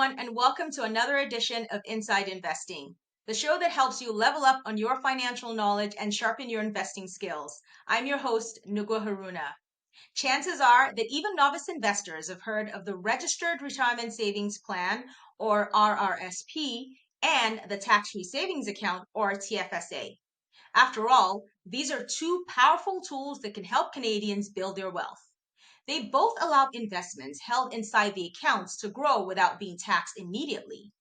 everyone, and welcome to another edition of Inside Investing, the show that helps you level up on your financial knowledge and sharpen your investing skills. I'm your host, Nugua Haruna. Chances are that even novice investors have heard of the Registered Retirement Savings Plan, or RRSP, and the Tax Free Savings Account, or TFSA. After all, these are two powerful tools that can help Canadians build their wealth. They both allow investments held inside the accounts to grow without being taxed immediately.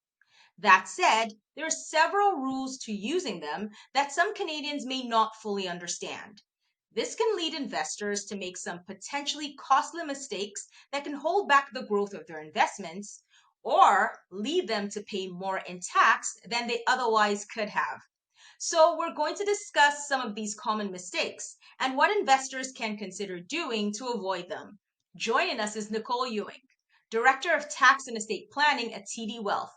That said, there are several rules to using them that some Canadians may not fully understand. This can lead investors to make some potentially costly mistakes that can hold back the growth of their investments or lead them to pay more in tax than they otherwise could have. So, we're going to discuss some of these common mistakes and what investors can consider doing to avoid them. Joining us is Nicole Ewing, Director of Tax and Estate Planning at TD Wealth.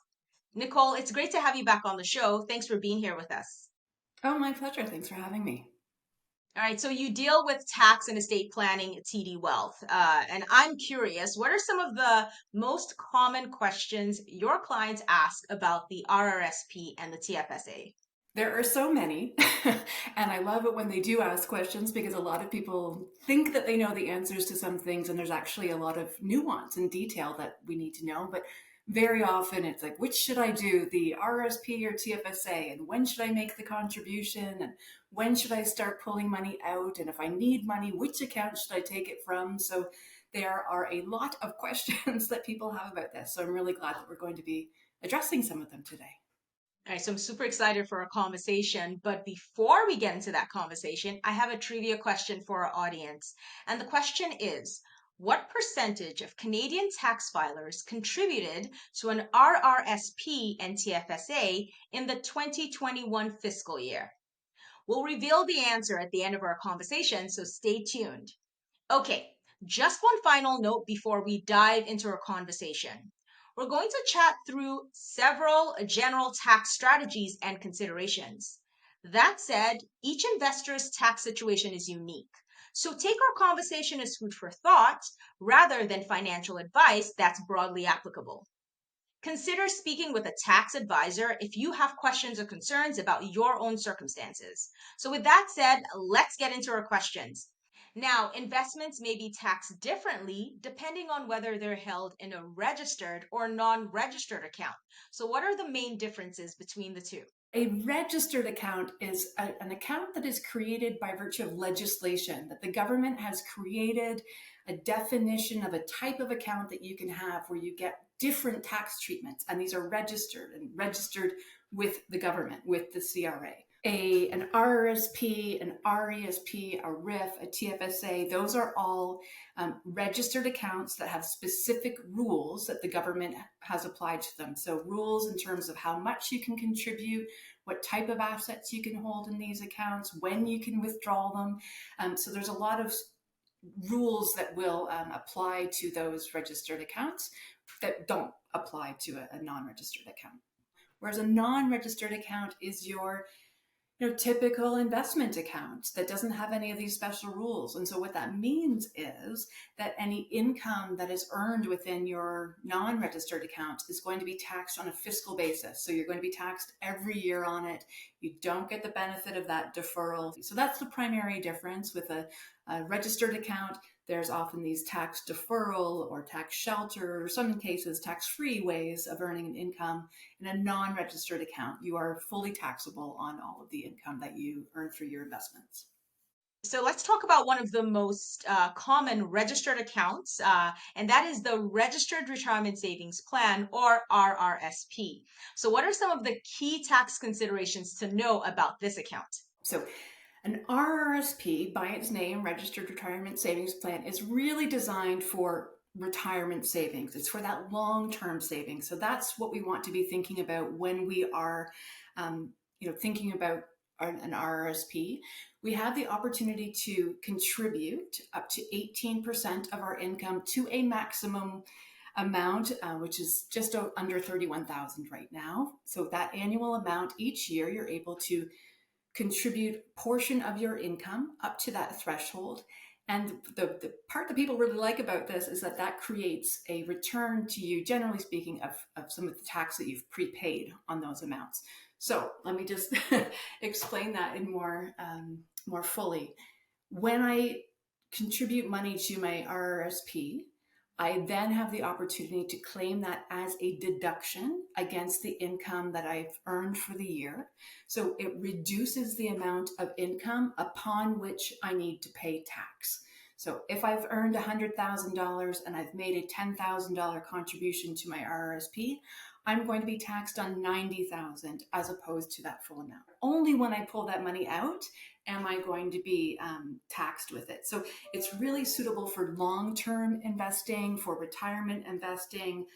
Nicole, it's great to have you back on the show. Thanks for being here with us. Oh, my pleasure. Thanks for having me. All right, so you deal with tax and estate planning at TD Wealth. And I'm curious, what are some of the most common questions your clients ask about the RRSP and the TFSA? There are so many, and I love it when they do ask questions because a lot of people think that they know the answers to some things, and there's actually a lot of nuance and detail that we need to know. But very often it's like, which should I do, the RRSP or TFSA? And when should I make the contribution? And when should I start pulling money out? And if I need money, which account should I take it from? So there are a lot of questions that people have about this. So I'm really glad that we're going to be addressing some of them today. All right, so I'm super excited for our conversation. But before we get into that conversation, I have a trivia question for our audience. And the question is, what percentage of Canadian tax filers contributed to an RRSP and TFSA in the 2021 fiscal year? We'll reveal the answer at the end of our conversation, so stay tuned. Okay, just one final note before we dive into our conversation. We're going to chat through several general tax strategies and considerations. That said, each investor's tax situation is unique. So take our conversation as food for thought rather than financial advice that's broadly applicable. Consider speaking with a tax advisor if you have questions or concerns about your own circumstances. So, with that said, let's get into our questions. Now, investments may be taxed differently depending on whether they're held in a registered or non registered account. So, what are the main differences between the two? A registered account is an account that is created by virtue of legislation, that the government has created a definition of a type of account that you can have where you get different tax treatments. And these are registered with the government, with the CRA. An RRSP, an RESP, a RIF, a TFSA, those are all registered accounts that have specific rules that the government has applied to them. So rules in terms of how much you can contribute, what type of assets you can hold in these accounts, when you can withdraw them. So there's a lot of rules that will apply to those registered accounts that don't apply to a non-registered account. Whereas a non-registered account is your typical investment account that doesn't have any of these special rules. And so what that means is that any income that is earned within your non-registered account is going to be taxed on a fiscal basis. So you're going to be taxed every year on it. You don't get the benefit of that deferral. So that's the primary difference with a registered account. There's often these tax deferral or tax shelter, or some cases tax-free ways of earning an income. In a non-registered account, you are fully taxable on all of the income that you earn through your investments. So let's talk about one of the most common registered accounts, and that is the Registered Retirement Savings Plan, or RRSP. So, what are some of the key tax considerations to know about this account? So an RRSP, by its name, Registered Retirement Savings Plan, is really designed for retirement savings. It's for that long-term savings. So that's what we want to be thinking about when we are, thinking about an RRSP. We have the opportunity to contribute up to 18% of our income to a maximum amount, which is just under 31,000 right now. So that annual amount each year, you're able to contribute portion of your income up to that threshold. And the part that people really like about this is that that creates a return to you, generally speaking, of some of the tax that you've prepaid on those amounts. So let me just explain that in more fully. When I contribute money to my RRSP, I then have the opportunity to claim that as a deduction against the income that I've earned for the year. So it reduces the amount of income upon which I need to pay tax. So if I've earned $100,000 and I've made a $10,000 contribution to my RRSP, I'm going to be taxed on $90,000 as opposed to that full amount. Only when I pull that money out am I going to be taxed with it. So it's really suitable for long-term investing, for retirement investing.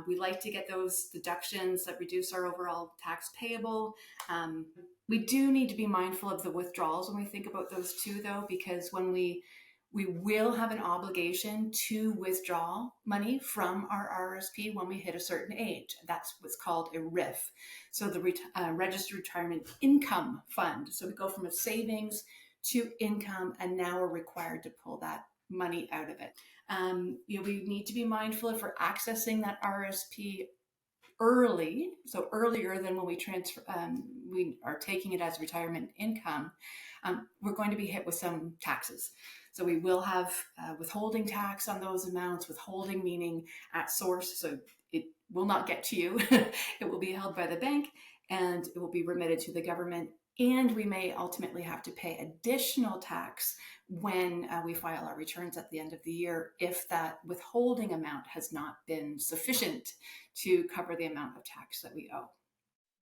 We like to get those deductions that reduce our overall tax payable. We do need to be mindful of the withdrawals when we think about those too, though, because when we will have an obligation to withdraw money from our RRSP when we hit a certain age. That's what's called a RIF. So the Registered Retirement Income Fund. So we go from a savings to income, and now we're required to pull that money out of it. We need to be mindful if we're accessing that RRSP early, so earlier than when we transfer, we are taking it as retirement income, we're going to be hit with some taxes. So we will have withholding tax on those amounts, withholding meaning at source, so it will not get to you. It will be held by the bank and it will be remitted to the government. And we may ultimately have to pay additional tax when we file our returns at the end of the year if that withholding amount has not been sufficient to cover the amount of tax that we owe.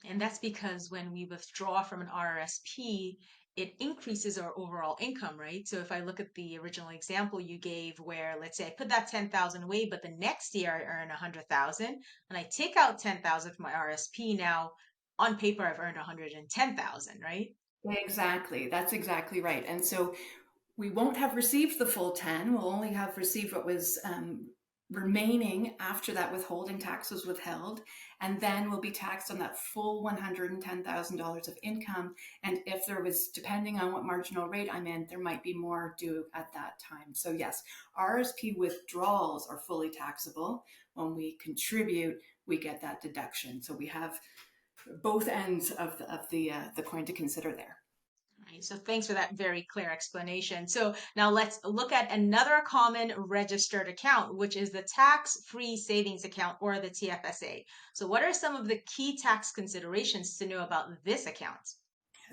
And that's because when we withdraw from an RRSP, it increases our overall income, right? So if I look at the original example you gave where, let's say I put that 10,000 away, but the next year I earn 100,000 and I take out 10,000 from my RRSP, now on paper I've earned 110,000, right? Exactly. That's exactly right. And so we won't have received the full 10. We'll only have received what was remaining after that withholding tax was withheld. And then we'll be taxed on that full $110,000 of income. And if there was, depending on what marginal rate I'm in, there might be more due at that time. So yes, RSP withdrawals are fully taxable. When we contribute, we get that deduction. So we have both ends of the coin to consider there. Right, so thanks for that very clear explanation. So now let's look at another common registered account, which is the tax-free savings account or the TFSA. So what are some of the key tax considerations to know about this account?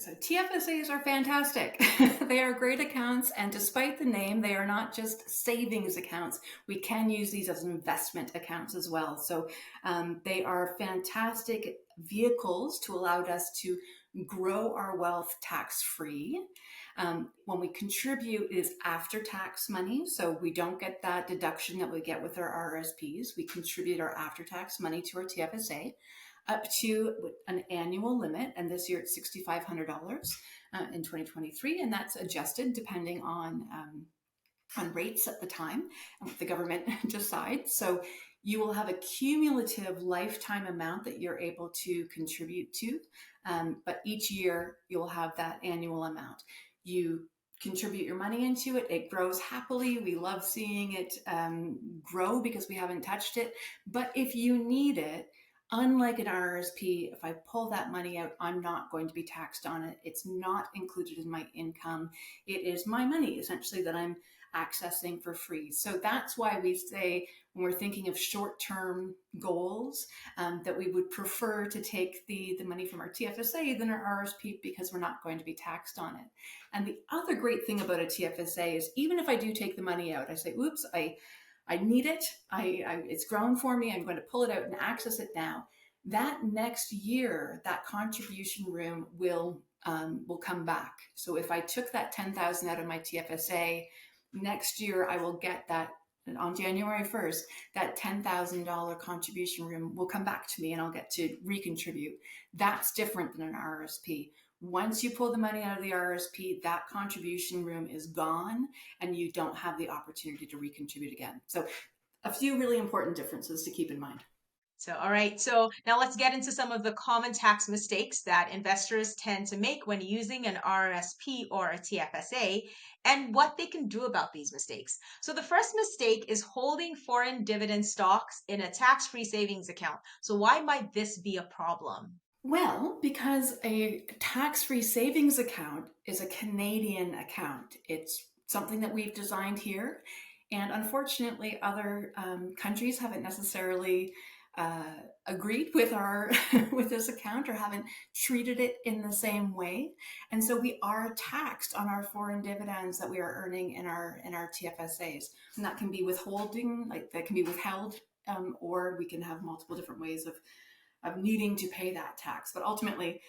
So TFSAs are fantastic. They are great accounts, and despite the name, they are not just savings accounts. We can use these as investment accounts as well. So they are fantastic vehicles to allow us to grow our wealth tax-free. When we contribute, it is after-tax money, so we don't get that deduction that we get with our RRSPs. We contribute our after-tax money to our TFSA up to an annual limit, and this year it's $6,500 in 2023, and that's adjusted depending on rates at the time and what the government decides. So you will have a cumulative lifetime amount that you're able to contribute to, but each year you'll have that annual amount. You contribute your money into it, it grows happily. We love seeing it grow because we haven't touched it, but if you need it, unlike an RRSP, if I pull that money out, I'm not going to be taxed on it. It's not included in my income. It is my money, essentially, that I'm accessing for free. So that's why we say when we're thinking of short-term goals, that we would prefer to take the money from our TFSA than our RRSP because we're not going to be taxed on it. And the other great thing about a TFSA is even if I do take the money out, I say, oops, I need it. It's grown for me. I'm going to pull it out and access it now. That next year, that contribution room will come back. So if I took that 10,000 out of my TFSA, next year I will get that on January 1st, that $10,000 contribution room will come back to me and I'll get to recontribute. That's different than an RRSP. Once you pull the money out of the RRSP, that contribution room is gone and you don't have the opportunity to recontribute again. So a few really important differences to keep in mind. So, all right. So now let's get into some of the common tax mistakes that investors tend to make when using an RRSP or a TFSA and what they can do about these mistakes. So the first mistake is holding foreign dividend stocks in a tax-free savings account. So why might this be a problem? Well, because a tax-free savings account is a Canadian account. It's something that we've designed here. And unfortunately, other countries haven't necessarily agreed with our with this account or haven't treated it in the same way. And so we are taxed on our foreign dividends that we are earning in our TFSAs. And that can be withholding, like that can be withheld, or we can have multiple different ways of needing to pay that tax. But ultimately,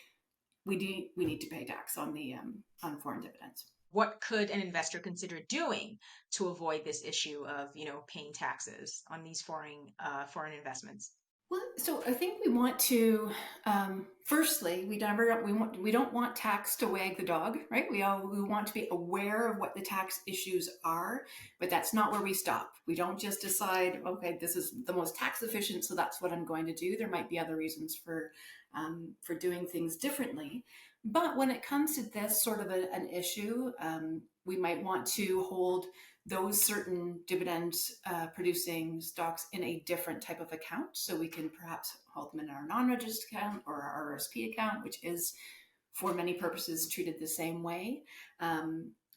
we need to pay tax on the on foreign dividends. What could an investor consider doing to avoid this issue of, paying taxes on these foreign investments? Well, so I think we want to, firstly, we don't want tax to wag the dog, right? We want to be aware of what the tax issues are, but that's not where we stop. We don't just decide, okay, this is the most tax efficient, so that's what I'm going to do. There might be other reasons for doing things differently. But when it comes to this sort of an issue, we might want to hold those certain dividend producing stocks in a different type of account. So we can perhaps hold them in our non-registered account or our RRSP account, which is for many purposes treated the same way.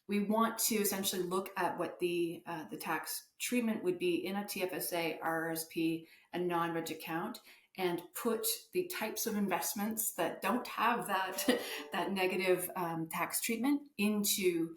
We want to essentially look at what the tax treatment would be in a TFSA, RRSP, and non-reg account, and put the types of investments that don't have that negative tax treatment into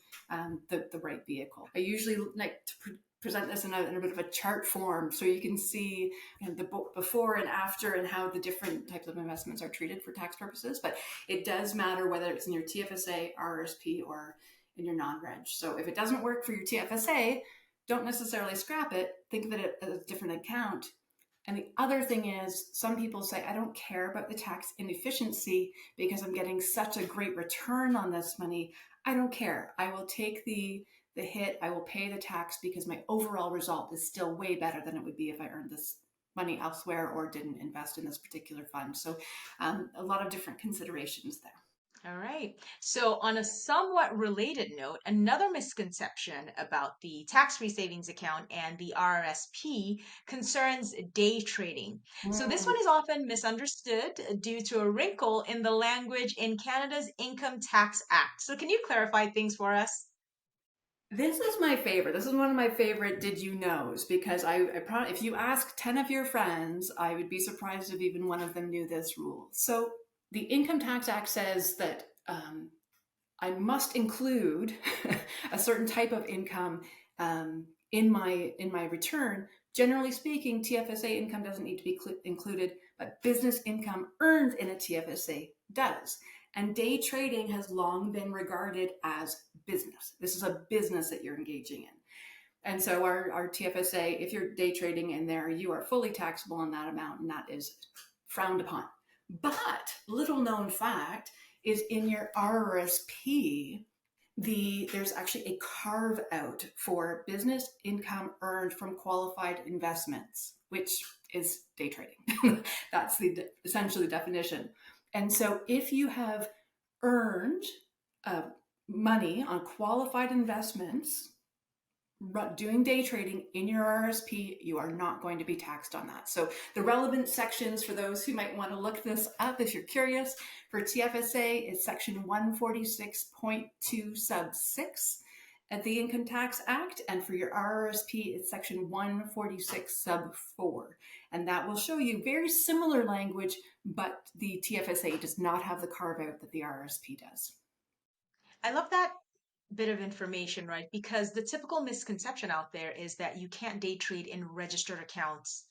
the right vehicle. I usually like to present this in a bit of a chart form so you can see the before and after and how the different types of investments are treated for tax purposes. But it does matter whether it's in your TFSA, RRSP, or in your non-reg. So if it doesn't work for your TFSA, don't necessarily scrap it. Think of it as a different account. And the other thing is, some people say, I don't care about the tax inefficiency because I'm getting such a great return on this money. I don't care. I will take the hit. I will pay the tax because my overall result is still way better than it would be if I earned this money elsewhere or didn't invest in this particular fund. So a lot of different considerations there. All right. So, on a somewhat related note, another misconception about the tax-free savings account and the RRSP concerns day trading. So, this one is often misunderstood due to a wrinkle in the language in Canada's Income Tax Act. So, can you clarify things for us? This is my favorite. This is one of my favorite did you knows because if you ask 10 of your friends, I would be surprised if even one of them knew this rule. So the Income Tax Act says that I must include a certain type of income in my return. Generally speaking, TFSA income doesn't need to be included, but business income earned in a TFSA does. And day trading has long been regarded as business. This is a business that you're engaging in. And so our TFSA, if you're day trading in there, you are fully taxable on that amount, and that is frowned upon. But little known fact is in your RRSP, there's actually a carve out for business income earned from qualified investments, which is day trading. That's essentially the definition. And so if you have earned money on qualified investments doing day trading in your RRSP, you are not going to be taxed on that. So the relevant sections for those who might want to look this up if you're curious, for TFSA, it's section 146.2 sub 6 at the Income Tax Act, and for your RRSP, it's section 146 sub 4. And that will show you very similar language, but the TFSA does not have the carve out that the RRSP does. I love that bit of information, right? Because the typical misconception out there is that you can't day trade in registered accounts,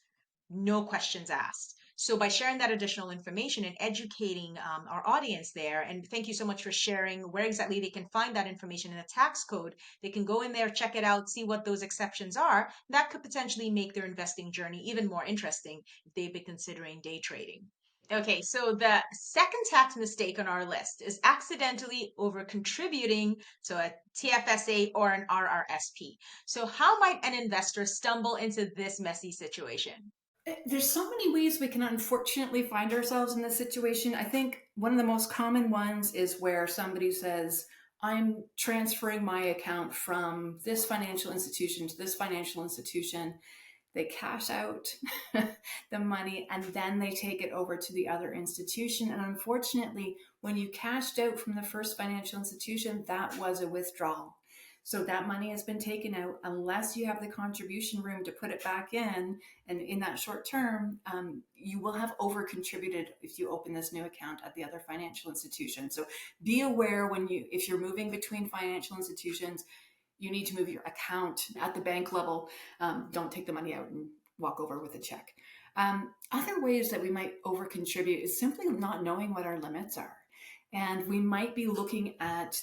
no questions asked. So by sharing that additional information and educating our audience there, and thank you so much for sharing where exactly they can find that information in the tax code. They can go in there, check it out, see what those exceptions are. That could potentially make their investing journey even more interesting if they've been considering day trading. Okay, so the second tax mistake on our list is accidentally over contributing to a TFSA or an RRSP. So, how might an investor stumble into this messy situation? There's so many ways we can unfortunately find ourselves in this situation. I think one of the most common ones is where somebody says, I'm transferring my account from this financial institution to this financial institution. They cash out the money and then they take it over to the other institution. And unfortunately, when you cashed out from the first financial institution, that was a withdrawal. So that money has been taken out unless you have the contribution room to put it back in. And in that short term, you will have over contributed if you open this new account at the other financial institution. So be aware if you're moving between financial institutions, you need to move your account at the bank level. Don't take the money out and walk over with a check. Other ways that we might over contribute is simply not knowing what our limits are. And we might be looking at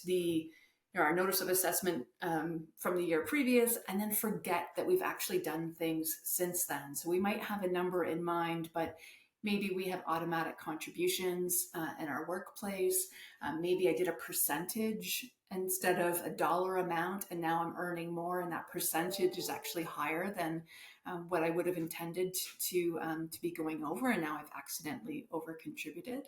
our notice of assessment from the year previous and then forget that we've actually done things since then. So we might have a number in mind, but maybe we have automatic contributions in our workplace. Maybe I did a percentage instead of a dollar amount, and now I'm earning more, and that percentage is actually higher than what I would have intended to be going over, and now I've accidentally over contributed.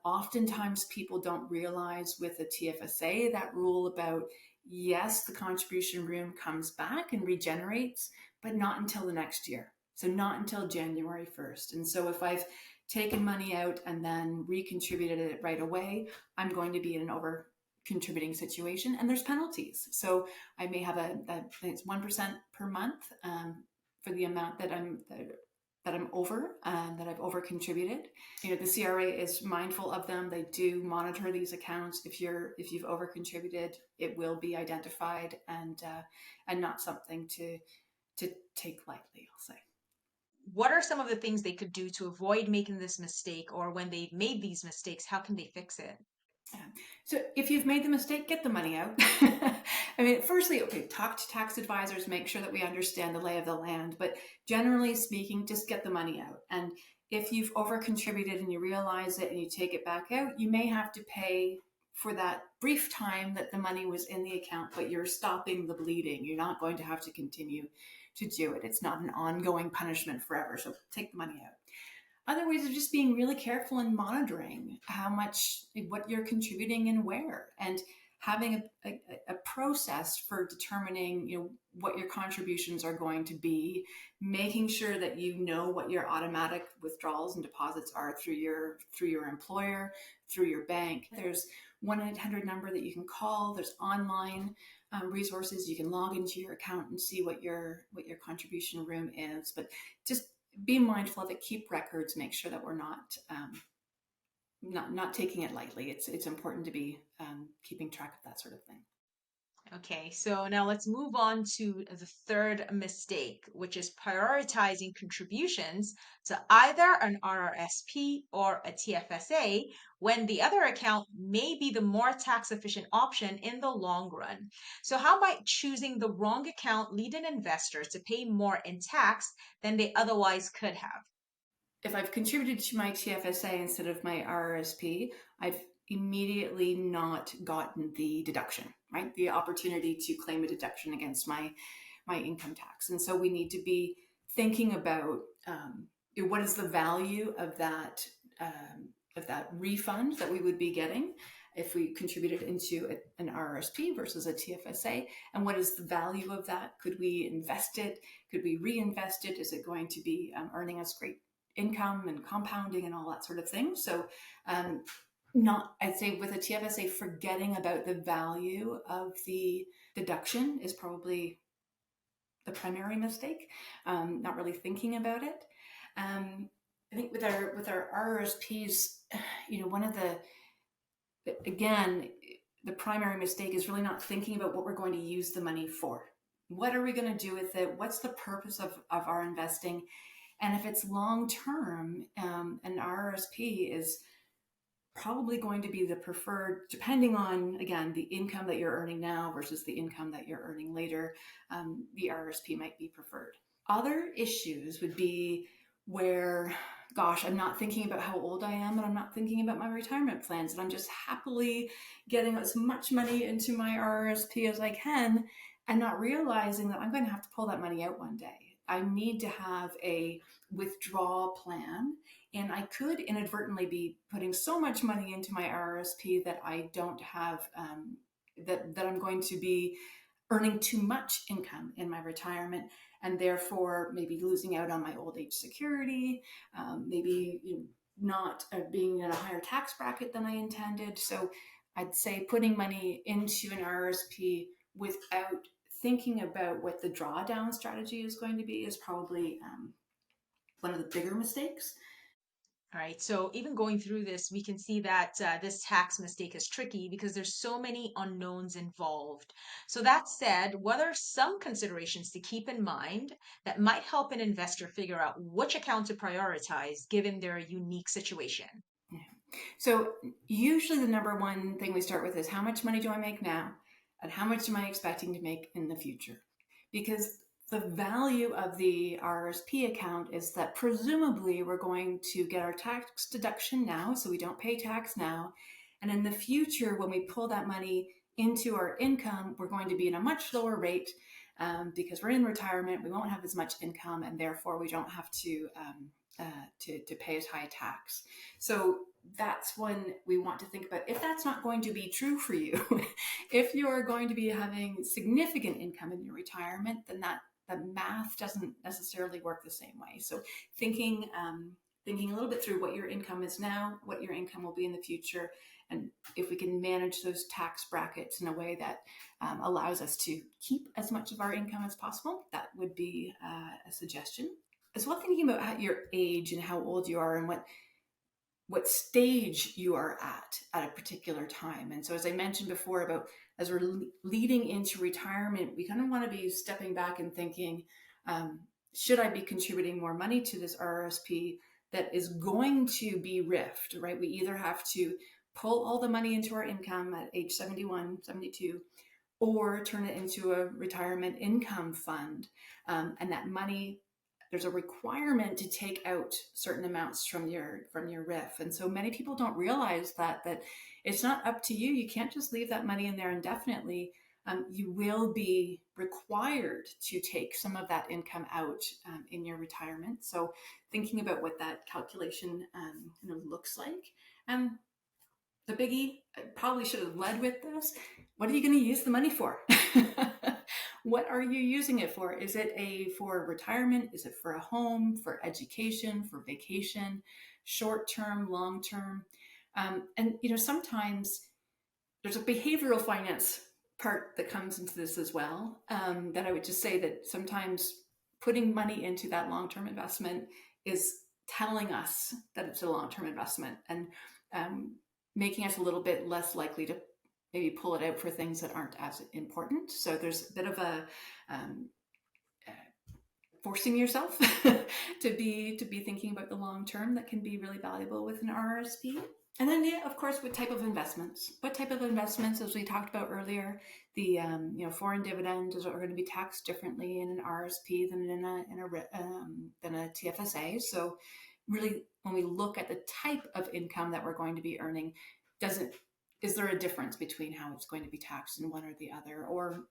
Oftentimes people don't realize with a TFSA that rule about, yes, the contribution room comes back and regenerates, but not until the next year. So not until January 1st. And so if I've taken money out and then recontributed it right away, I'm going to be in an over contributing situation, and there's penalties. So I may have it's 1% per month for the amount that I'm over, that I've over contributed. The CRA is mindful of them. They do monitor these accounts. If you've over contributed, it will be identified and not something to take lightly, I'll say. What are some of the things they could do to avoid making this mistake, or when they've made these mistakes, how can they fix it? So if you've made the mistake, get the money out. Firstly, talk to tax advisors, make sure that we understand the lay of the land. But generally speaking, just get the money out. And if you've over contributed and you realize it and you take it back out, you may have to pay for that brief time that the money was in the account, but you're stopping the bleeding. You're not going to have to continue to do it. It's not an ongoing punishment forever. So take the money out. Other ways of just being really careful and monitoring what you're contributing and where, and having a process for determining, what your contributions are going to be, making sure that you know what your automatic withdrawals and deposits are through your employer, through your bank. There's 1-800 number that you can call. There's online resources. You can log into your account and see what your contribution room is, but just be mindful of it, keep records, make sure that we're not taking it lightly. It's important to be keeping track of that sort of thing. Okay, so now let's move on to the third mistake, which is prioritizing contributions to either an RRSP or a TFSA when the other account may be the more tax efficient option in the long run. So, how might choosing the wrong account lead an investor to pay more in tax than they otherwise could have? If I've contributed to my TFSA instead of my RRSP, I've immediately not gotten the deduction, right? The opportunity to claim a deduction against my income tax. And so we need to be thinking about what is the value of that refund that we would be getting if we contributed into an RRSP versus a TFSA, and what is the value of that? Could we invest it? Could we reinvest it? Is it going to be earning us great income and compounding and all that sort of thing? So I'd say with a TFSA, forgetting about the value of the deduction is probably the primary mistake. Not really thinking about it. I think with our RRSPs, one of the primary mistake is really not thinking about what we're going to use the money for. What are we going to do with it? What's the purpose of our investing? And if it's long-term, an RRSP is probably going to be the preferred, depending on, again, the income that you're earning now versus the income that you're earning later, the RRSP might be preferred. Other issues would be where, gosh, I'm not thinking about how old I am and I'm not thinking about my retirement plans, and I'm just happily getting as much money into my RRSP as I can and not realizing that I'm going to have to pull that money out one day. I need to have a withdrawal plan, and I could inadvertently be putting so much money into my RRSP that I don't have that I'm going to be earning too much income in my retirement, and therefore maybe losing out on my old age security, maybe not being in a higher tax bracket than I intended. So I'd say putting money into an RRSP without thinking about what the drawdown strategy is going to be is probably one of the bigger mistakes. All right. So even going through this, we can see that this tax mistake is tricky because there's so many unknowns involved. So that said, what are some considerations to keep in mind that might help an investor figure out which account to prioritize given their unique situation? Yeah. So usually the number one thing we start with is how much money do I make now and how much am I expecting to make in the future? Because the value of the RRSP account is that presumably we're going to get our tax deduction now, so we don't pay tax now. And in the future, when we pull that money into our income, we're going to be in a much lower rate because we're in retirement, we won't have as much income, and therefore we don't have to pay as high tax. So that's when we want to think about if that's not going to be true for you. If you're going to be having significant income in your retirement, then the math doesn't necessarily work the same way. So thinking a little bit through what your income is now, what your income will be in the future, and if we can manage those tax brackets in a way that allows us to keep as much of our income as possible, that would be a suggestion. As well, thinking about your age and how old you are and what stage you are at a particular time. And so, as I mentioned before, about as we're leading into retirement, we kind of want to be stepping back and thinking, should I be contributing more money to this RRSP that is going to be RIFed, right? We either have to pull all the money into our income at age 71, 72, or turn it into a retirement income fund. And that money, there's a requirement to take out certain amounts from your RIF. And so many people don't realize that it's not up to you. You can't just leave that money in there indefinitely. You will be required to take some of that income out in your retirement. So thinking about what that calculation looks like. And the biggie, I probably should have led with this. What are you going to use the money for? What are you using it for? Is it for retirement? Is it for a home, for education, for vacation, short-term, long-term? And sometimes there's a behavioral finance part that comes into this as well. That I would just say that sometimes putting money into that long-term investment is telling us that it's a long-term investment and making us a little bit less likely to maybe pull it out for things that aren't as important. So there's a bit of a forcing yourself to be thinking about the long term that can be really valuable with an RRSP. And then, of course, what type of investments? What type of investments, as we talked about earlier, the foreign dividends are going to be taxed differently in an RRSP than in a TFSA. So really, when we look at the type of income that we're going to be earning, is there a difference between how it's going to be taxed in one or the other? Or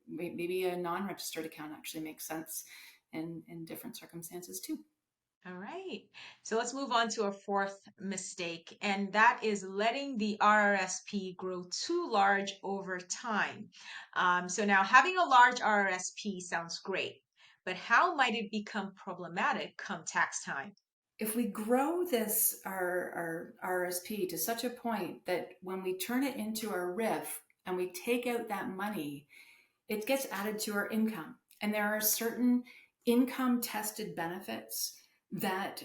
maybe a non-registered account actually makes sense in different circumstances too. All right. So let's move on to a fourth mistake, and that is letting the RRSP grow too large over time. So now having a large RRSP sounds great, but how might it become problematic come tax time? If we grow our RRSP to such a point that when we turn it into our RIF and we take out that money, it gets added to our income. And there are certain income tested benefits that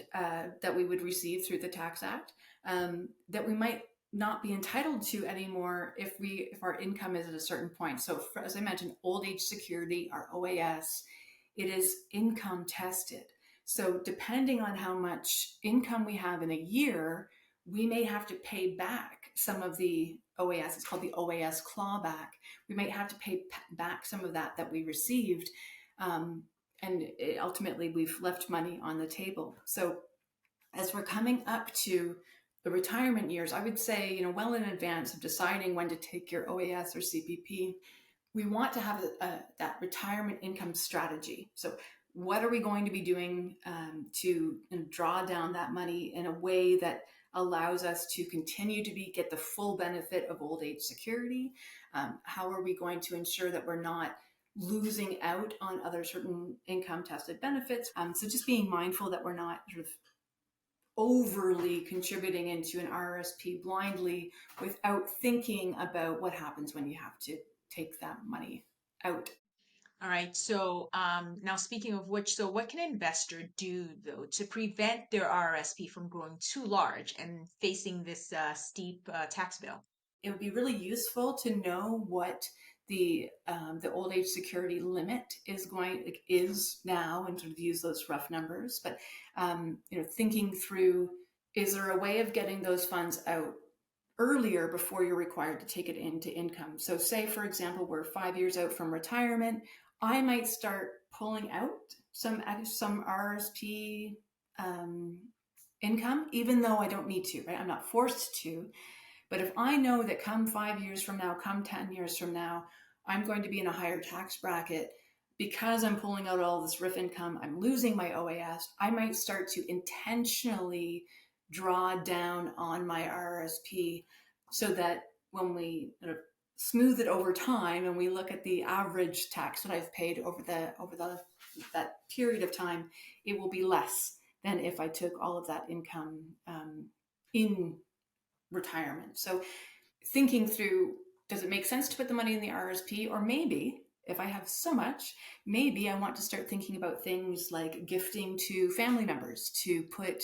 we would receive through the Tax Act that we might not be entitled to anymore if our income is at a certain point. So as I mentioned, old age security, our OAS, it is income tested. So depending on how much income we have in a year, we may have to pay back some of the OAS. It's called the OAS clawback. We might have to pay back some of that we received. Ultimately, we've left money on the table. So as we're coming up to the retirement years, I would say, well in advance of deciding when to take your OAS or CPP, we want to have that retirement income strategy. So what are we going to be doing to draw down that money in a way that allows us to continue to get the full benefit of old age security? How are we going to ensure that we're not losing out on other certain income tested benefits? So just being mindful that we're not sort of overly contributing into an RRSP blindly without thinking about what happens when you have to take that money out. All right. So now speaking of which, so what can an investor do though to prevent their RRSP from growing too large and facing this steep tax bill? It would be really useful to know what the old age security limit is now, and sort of use those rough numbers. But thinking through, is there a way of getting those funds out earlier before you're required to take it into income? So say, for example, we're 5 years out from retirement. I might start pulling out some RRSP income, even though I don't need to, right? I'm not forced to. But if I know that come 5 years from now, come 10 years from now, I'm going to be in a higher tax bracket because I'm pulling out all this RIF income, I'm losing my OAS, I might start to intentionally draw down on my RRSP so that when we smooth it over time and we look at the average tax that I've paid over that period of time, it will be less than if I took all of that income in retirement. So thinking through, does it make sense to put the money in the RRSP? Or maybe if I have so much, maybe I want to start thinking about things like gifting to family members to put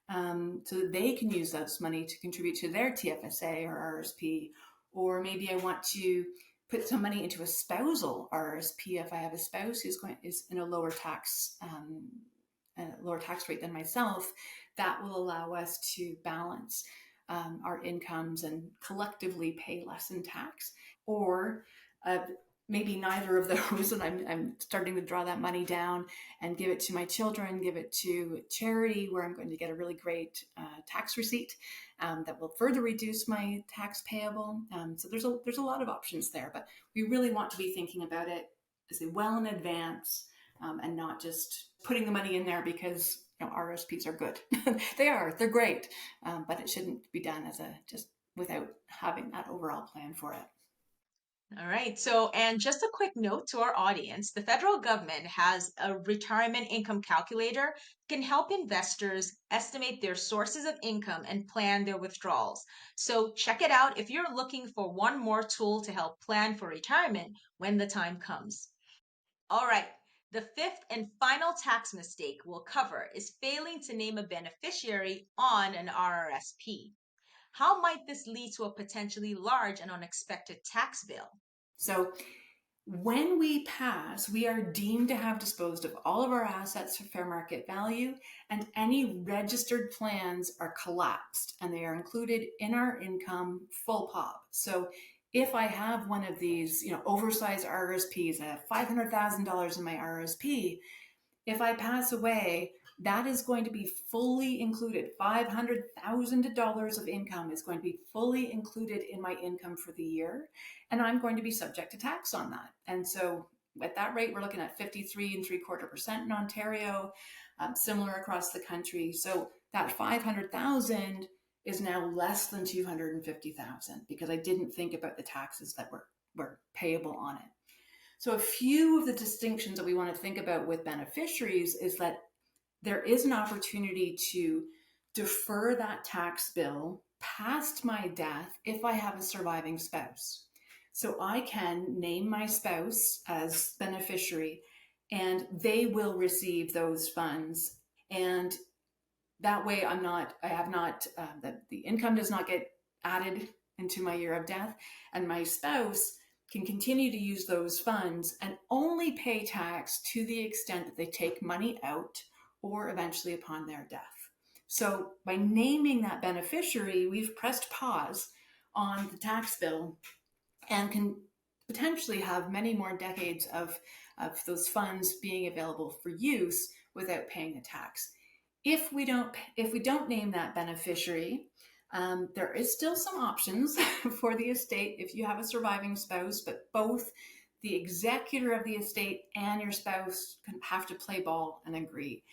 so that they can use this money to contribute to their TFSA or RRSP. Or maybe I want to put some money into a spousal RRSP if I have a spouse who's is in a lower tax rate than myself. That will allow us to balance our incomes and collectively pay less in tax. Or maybe neither of those, and I'm starting to draw that money down and give it to my children, give it to charity where I'm going to get a really great tax receipt that will further reduce my tax payable. So there's a lot of options there, but we really want to be thinking about it well in advance and not just putting the money in there because RRSPs are good. They're great, but it shouldn't be done just without having that overall plan for it. All right. So, and just a quick note to our audience, the federal government has a retirement income calculator that can help investors estimate their sources of income and plan their withdrawals. So check it out if you're looking for one more tool to help plan for retirement when the time comes. All right. The fifth and final tax mistake we'll cover is failing to name a beneficiary on an RRSP. How might this lead to a potentially large and unexpected tax bill? So when we pass, we are deemed to have disposed of all of our assets for fair market value, and any registered plans are collapsed and they are included in our income full pop. So if I have one of these, oversized RRSPs, I have $500,000 in my RRSP, if I pass away, that is going to be fully included. $500,000 of income is going to be fully included in my income for the year, and I'm going to be subject to tax on that. And so at that rate, we're looking at 53.75% in Ontario, similar across the country. So that 500,000 is now less than 250,000 because I didn't think about the taxes that were payable on it. So a few of the distinctions that we want to think about with beneficiaries is that there is an opportunity to defer that tax bill past my death if I have a surviving spouse. So I can name my spouse as beneficiary and they will receive those funds. And that way the income does not get added into my year of death, and my spouse can continue to use those funds and only pay tax to the extent that they take money out or eventually upon their death. So by naming that beneficiary, we've pressed pause on the tax bill and can potentially have many more decades of those funds being available for use without paying the tax. If we don't name that beneficiary, there is still some options for the estate if you have a surviving spouse, but both the executor of the estate and your spouse have to play ball and agree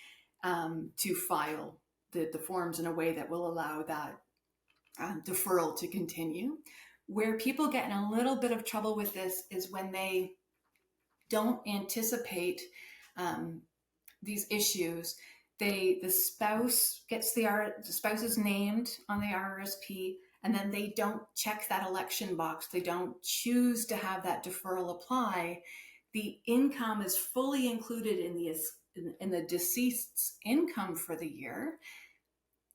to file the forms in a way that will allow that deferral to continue. Where people get in a little bit of trouble with this is when they don't anticipate these issues. The spouse gets the spouse is named on the RRSP, and then they don't check that election box. They don't choose to have that deferral apply. The income is fully included in the deceased's income for the year.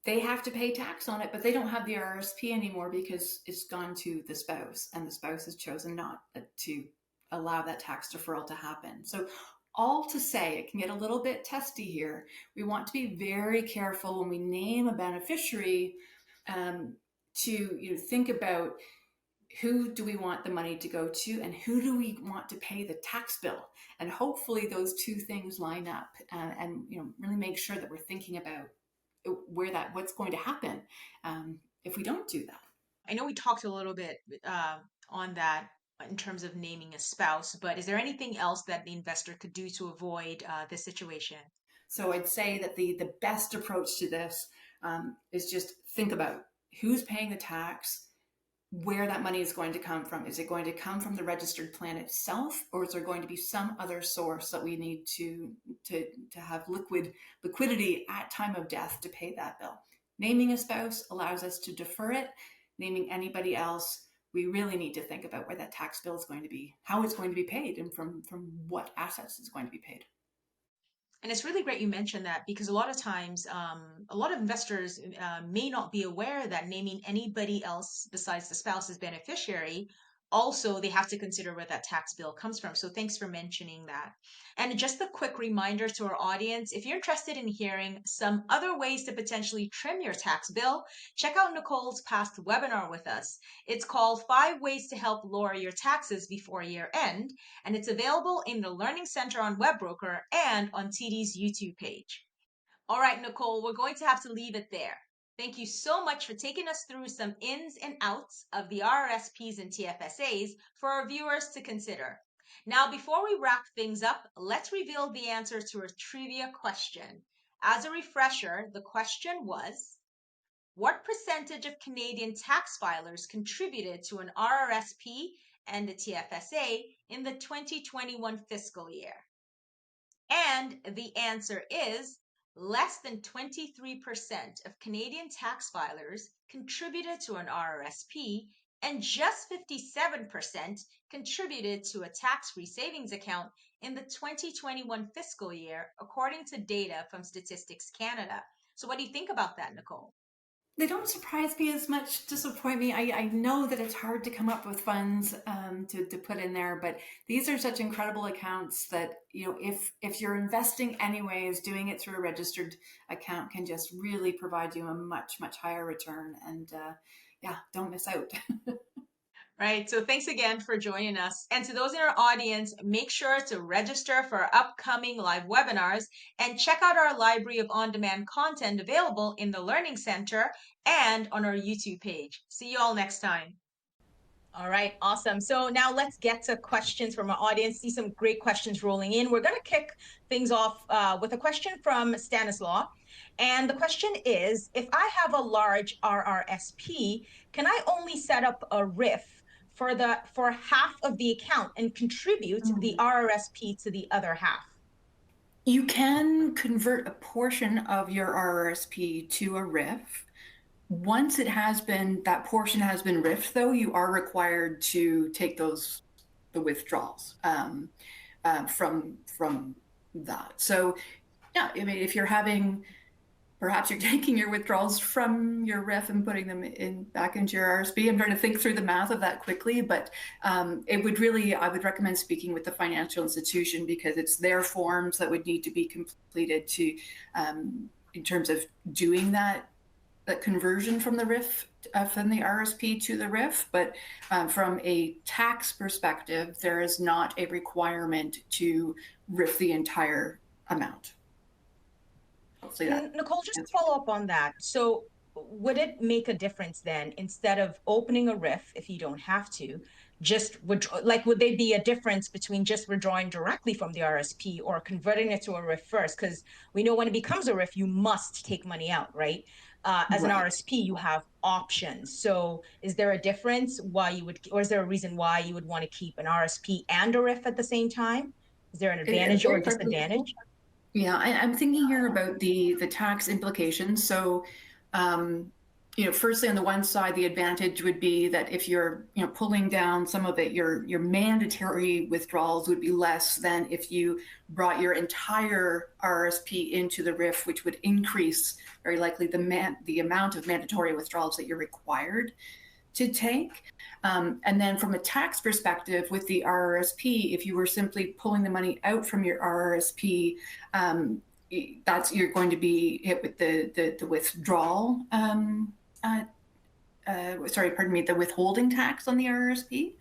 They have to pay tax on it, but they don't have the RRSP anymore because it's gone to the spouse, and the spouse has chosen not to allow that tax deferral to happen. So all to say, it can get a little bit testy here. We want to be very careful when we name a beneficiary to think about who do we want the money to go to and who do we want to pay the tax bill. And hopefully those two things line up and really make sure that we're thinking about what's going to happen if we don't do that. I know we talked a little bit on that in terms of naming a spouse, but is there anything else that the investor could do to avoid this situation? So I'd say that the best approach to this is just think about who's paying the tax, where that money is going to come from. Is it going to come from the registered plan itself, or is there going to be some other source that we need to have liquidity at time of death to pay that bill? Naming a spouse allows us to defer it. Naming anybody else, we really need to think about where that tax bill is going to be, how it's going to be paid, and from what assets it's going to be paid. And it's really great you mentioned that, because a lot of times, a lot of investors may not be aware that naming anybody else besides the spouse as beneficiary, also they have to consider where that tax bill comes from. So thanks for mentioning that. And just a quick reminder to our audience, if you're interested in hearing some other ways to potentially trim your tax bill, check out Nicole's past webinar with us. It's called 5 Ways to Help Lower Your Taxes Before Year End, and it's available in the Learning Center on Webbroker and on TD's YouTube page. All right, Nicole, we're going to have to leave it there. Thank you so much for taking us through some ins and outs of the RRSPs and TFSAs for our viewers to consider. Now, before we wrap things up, let's reveal the answer to a trivia question. As a refresher, the question was, what percentage of Canadian tax filers contributed to an RRSP and a TFSA in the 2021 fiscal year? And the answer is less than 23% of Canadian tax filers contributed to an RRSP, and just 57% contributed to a tax-free savings account in the 2021 fiscal year, according to data from Statistics Canada. So what do you think about that, Nicole? They don't surprise me as much, disappoint me. I know that it's hard to come up with funds to put in there, but these are such incredible accounts that, if you're investing anyways, doing it through a registered account can just really provide you a much, much higher return. And don't miss out. Right. So thanks again for joining us. And to those in our audience, make sure to register for our upcoming live webinars and check out our library of on-demand content available in the Learning Center and on our YouTube page. See you all next time. All right, awesome. So now let's get to questions from our audience. See some great questions rolling in. We're going to kick things off with a question from Stanislaw. And the question is, if I have a large RRSP, can I only set up a RIF for half of the account and contribute the RRSP to the other half? You can convert a portion of your RRSP to a RIF. Once that portion has been RIF'd, though, you are required to take the withdrawals from that. So, yeah, I mean, if perhaps you're taking your withdrawals from your RIF and putting them back into your RRSP. I'm trying to think through the math of that quickly, but I would recommend speaking with the financial institution, because it's their forms that would need to be completed in terms of doing that conversion from the RIF, from the RRSP to the RIF. But from a tax perspective, there is not a requirement to RIF the entire amount. Nicole, just to follow up on that. So would it make a difference then, instead of opening a RIF if you don't have to, just withdraw? Like, would there be a difference between just withdrawing directly from the RSP or converting it to a RIF first? Because we know when it becomes a RIF, you must take money out, right? As an Right. RSP, you have options. So is there a difference why you would, or is there a reason why you would want to keep an RSP and a RIF at the same time? Is there an advantage or a disadvantage? Yeah, I'm thinking here about the tax implications. So, um, firstly, on the one side, the advantage would be that if you're, pulling down some of it, your mandatory withdrawals would be less than if you brought your entire RSP into the RIF, which would increase very likely the amount of mandatory withdrawals that you're required to take. And then from a tax perspective, with the RRSP, if you were simply pulling the money out from your RRSP, you're going to be hit with the withdrawal. The withholding tax on the RRSP.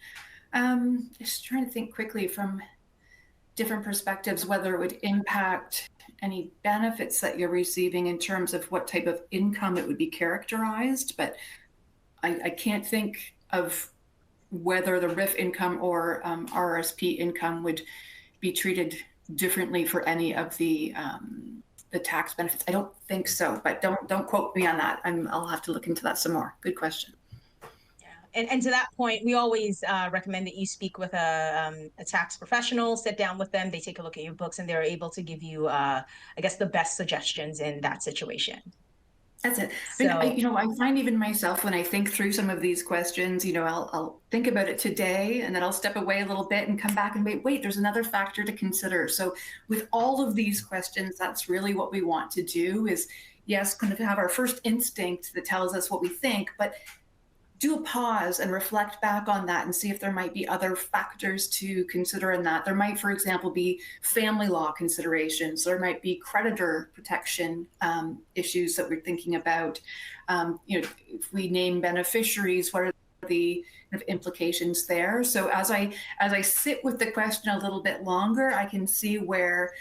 Just trying to think quickly from different perspectives whether it would impact any benefits that you're receiving in terms of what type of income it would be characterized, but I can't think of whether the RIF income or RRSP income would be treated differently for any of the tax benefits. I don't think so, but don't quote me on that. I'll have to look into that some more. Good question. And to that point, we always recommend that you speak with a tax professional, sit down with them, they take a look at your books, and they're able to give you, I guess, the best suggestions in that situation. That's it. So, I find even myself when I think through some of these questions, I'll think about it today and then I'll step away a little bit and come back and wait, there's another factor to consider. So with all of these questions, that's really what we want to do is, yes, kind of have our first instinct that tells us what we think, but do a pause and reflect back on that and see if there might be other factors to consider in that. There might, for example, be family law considerations. There might be creditor protection issues that we're thinking about. If we name beneficiaries, what are the kind of implications there? So as I sit with the question a little bit longer, I can see where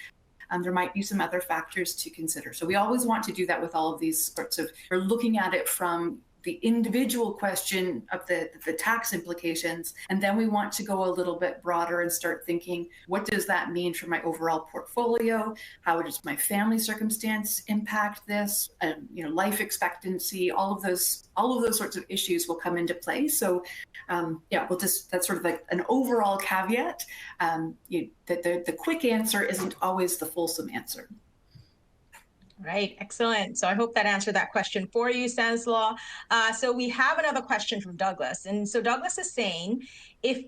there might be some other factors to consider. So we always want to do that with all of these sorts of, we're looking at it from the individual question of the tax implications. And then we want to go a little bit broader and start thinking, what does that mean for my overall portfolio? How does my family circumstance impact this? Life expectancy, all of those sorts of issues will come into play. So that's sort of like an overall caveat, that the quick answer isn't always the fulsome answer. Right, excellent. So I hope that answered that question for you, Stanislaw. So we have another question from Douglas. And so Douglas is saying, if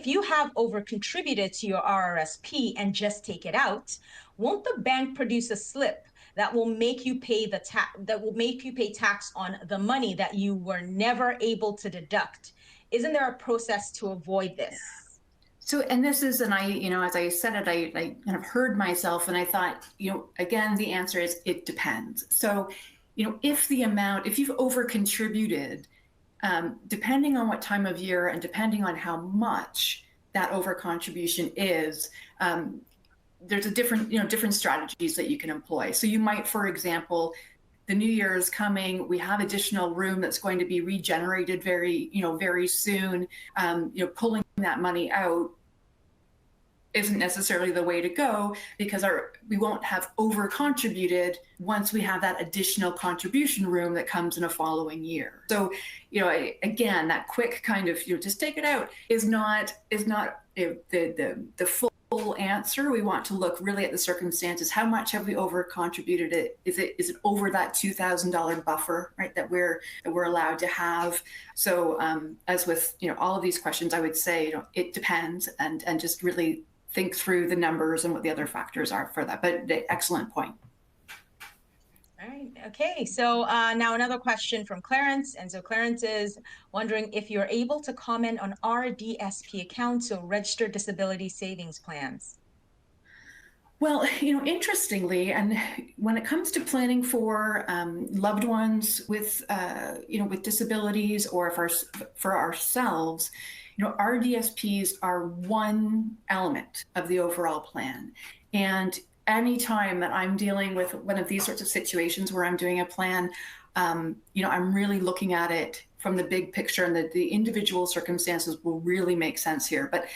you have over contributed to your RRSP and just take it out, won't the bank produce a slip that will make you pay tax on the money that you were never able to deduct? Isn't there a process to avoid this? So, and this is, and as I said it, I kind of heard myself and I thought, again, the answer is it depends. So, if you've over contributed, depending on what time of year and depending on how much that over contribution is, there's different strategies that you can employ. So you might, for example, the new year is coming. We have additional room that's going to be regenerated very soon. Pulling that money out isn't necessarily the way to go because we won't have over contributed once we have that additional contribution room that comes in a following year. So, again, that quick kind of just take it out is not the full answer. We want to look really at the circumstances. How much have we over contributed it? Is it over that $2,000 buffer, right, that we're allowed to have? So as with all of these questions, I would say it depends, and just really think through the numbers and what the other factors are for that. But excellent point. All right. Okay. So now another question from Clarence. And so Clarence is wondering if you're able to comment on RDSP accounts, so registered disability savings plans. Well, interestingly, and when it comes to planning for loved ones with disabilities, or for ourselves, RDSPs are one element of the overall plan. And anytime that I'm dealing with one of these sorts of situations where I'm doing a plan, I'm really looking at it from the big picture, and the individual circumstances will really make sense here. But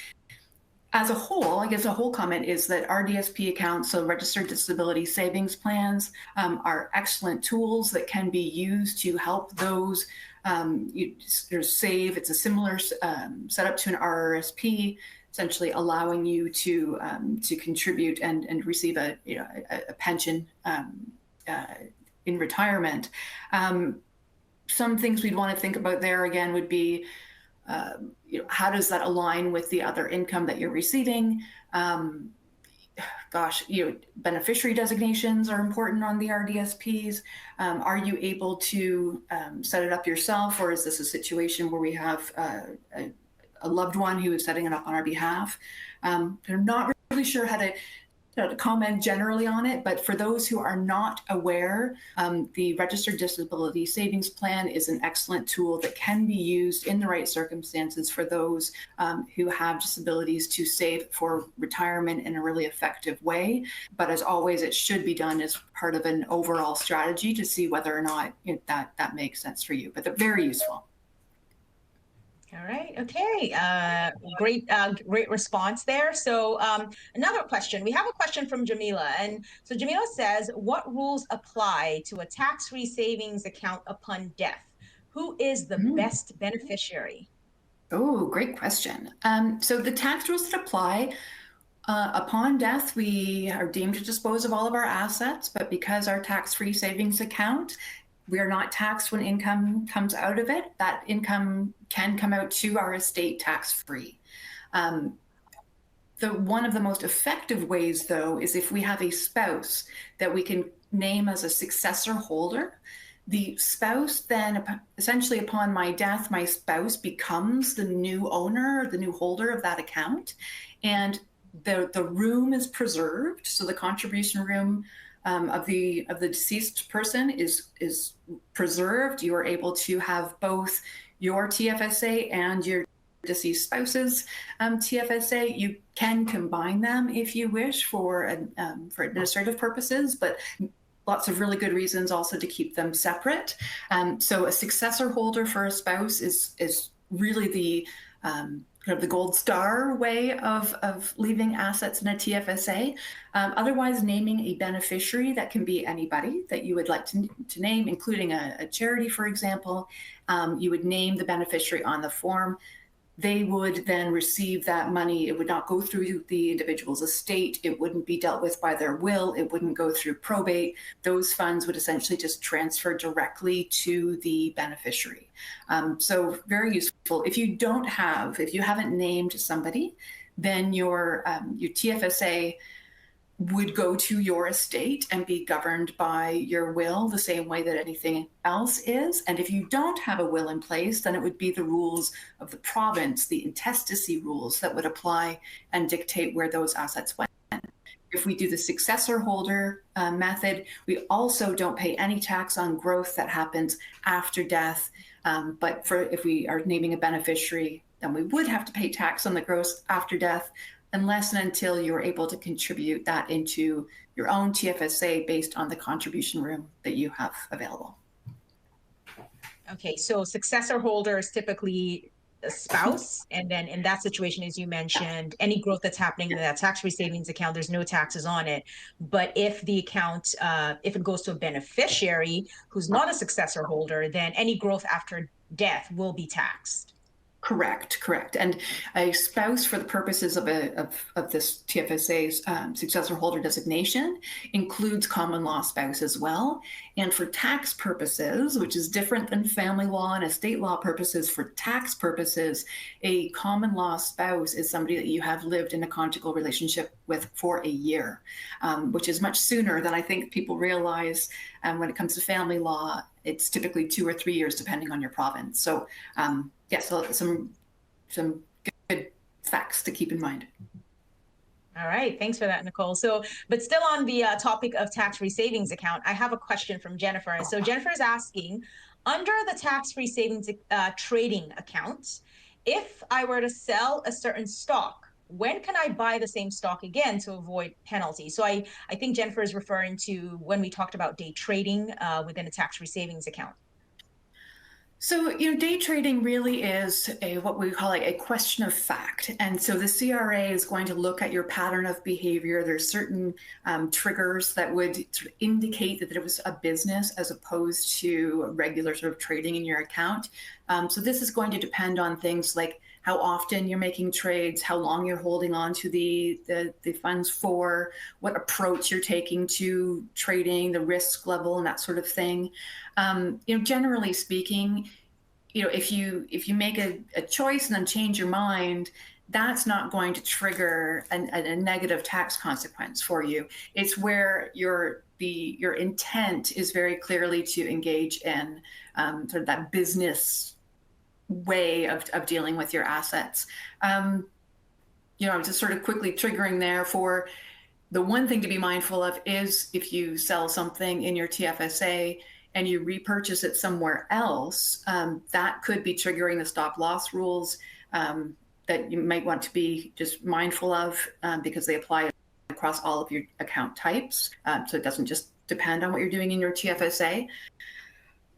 as a whole, I guess a whole comment is that RDSP accounts, so registered disability savings plans, are excellent tools that can be used to help those save. It's a similar setup to an RRSP, essentially allowing you to contribute and receive a pension in retirement. Some things we'd want to think about there again would be, how does that align with the other income that you're receiving? Beneficiary designations are important on the RDSPs. Are you able to set it up yourself, or is this a situation where we have a loved one who is setting it up on our behalf? I'm not really sure how to comment generally on it, but for those who are not aware, the Registered Disability Savings Plan is an excellent tool that can be used in the right circumstances for those who have disabilities to save for retirement in a really effective way. But as always, it should be done as part of an overall strategy to see whether or not that makes sense for you. But they're very useful. All right. Okay. Great response there. So another question. We have a question from Jamila. And so Jamila says, what rules apply to a tax-free savings account upon death? Who is the best beneficiary? Oh, great question. So the tax rules that apply, upon death, we are deemed to dispose of all of our assets, but because our tax-free savings account, we are not taxed when income comes out of it. That income can come out to our estate tax-free. One of the most effective ways, though, is if we have a spouse that we can name as a successor holder. The spouse then, essentially upon my death, my spouse becomes the new owner, the new holder of that account. And the room is preserved. So the contribution room of the deceased person is preserved. You are able to have both your TFSA and your deceased spouse's TFSA. You can combine them if you wish for administrative purposes, but lots of really good reasons also to keep them separate. So a successor holder for a spouse is really the kind of the gold star way of leaving assets in a TFSA. Otherwise, naming a beneficiary, that can be anybody that you would like to name, including a charity, for example. You would name the beneficiary on the form. They would then receive that money. It would not go through the individual's estate. It wouldn't be dealt with by their will. It wouldn't go through probate. Those funds would essentially just transfer directly to the beneficiary. So very useful. If you haven't named somebody, then your TFSA would go to your estate and be governed by your will the same way that anything else is. And if you don't have a will in place, then it would be the rules of the province, the intestacy rules, that would apply and dictate where those assets went. If we do the successor holder method, we also don't pay any tax on growth that happens after death. But if we are naming a beneficiary, then we would have to pay tax on the growth after death, unless and until you're able to contribute that into your own TFSA based on the contribution room that you have available. Okay, so successor holder is typically a spouse, and then in that situation, as you mentioned, any growth that's happening in that tax-free savings account, there's no taxes on it. But if the account, if it goes to a beneficiary who's not a successor holder, then any growth after death will be taxed. Correct. And a spouse, for the purposes of this TFSA's successor holder designation, includes common law spouse as well. And for tax purposes, which is different than family law and estate law purposes, for tax purposes, a common law spouse is somebody that you have lived in a conjugal relationship with for a year, which is much sooner than I think people realize. When it comes to family law, it's typically 2 or 3 years, depending on your province. So so some good facts to keep in mind. All right, thanks for that, Nicole. So, but still on the topic of tax-free savings account, I have a question from Jennifer. And so Jennifer is asking, under the tax-free savings trading account, if I were to sell a certain stock, when can I buy the same stock again to avoid penalty? So I think Jennifer is referring to when we talked about day trading within a tax-free savings account. So, day trading really is what we call a question of fact. And so the CRA is going to look at your pattern of behavior. There's certain triggers that would sort of indicate that it was a business as opposed to regular sort of trading in your account. So this is going to depend on things like how often you're making trades, how long you're holding on to the funds for, what approach you're taking to trading, the risk level, and that sort of thing. Generally speaking, if you make a choice and then change your mind, that's not going to trigger a negative tax consequence for you. It's where your intent is very clearly to engage in sort of that business way of dealing with your assets. Just sort of quickly triggering there for the one thing to be mindful of is if you sell something in your TFSA and you repurchase it somewhere else, that could be triggering the stop loss rules that you might want to be just mindful of because they apply across all of your account types. So it doesn't just depend on what you're doing in your TFSA.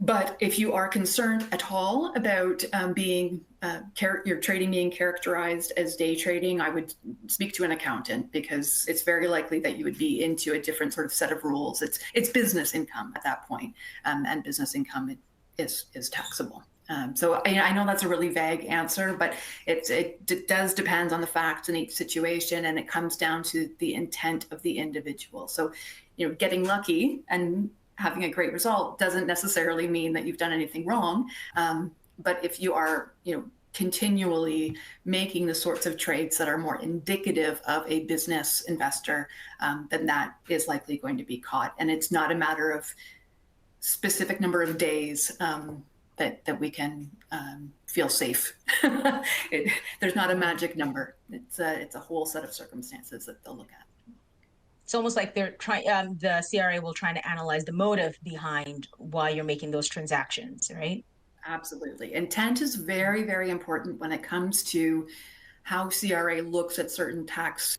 But if you are concerned at all about your trading being characterized as day trading, I would speak to an accountant because it's very likely that you would be into a different sort of set of rules. It's business income at that point, and business income is taxable. So I know that's a really vague answer, but it does depend on the facts in each situation, and it comes down to the intent of the individual. So, getting lucky and having a great result doesn't necessarily mean that you've done anything wrong. But if you are, continually making the sorts of trades that are more indicative of a business investor, then that is likely going to be caught. And it's not a matter of specific number of days that we can feel safe. There's not a magic number. It's a whole set of circumstances that they'll look at. It's almost like they're trying. The CRA will try to analyze the motive behind why you're making those transactions, right? Absolutely. Intent is very, very important when it comes to how CRA looks at certain tax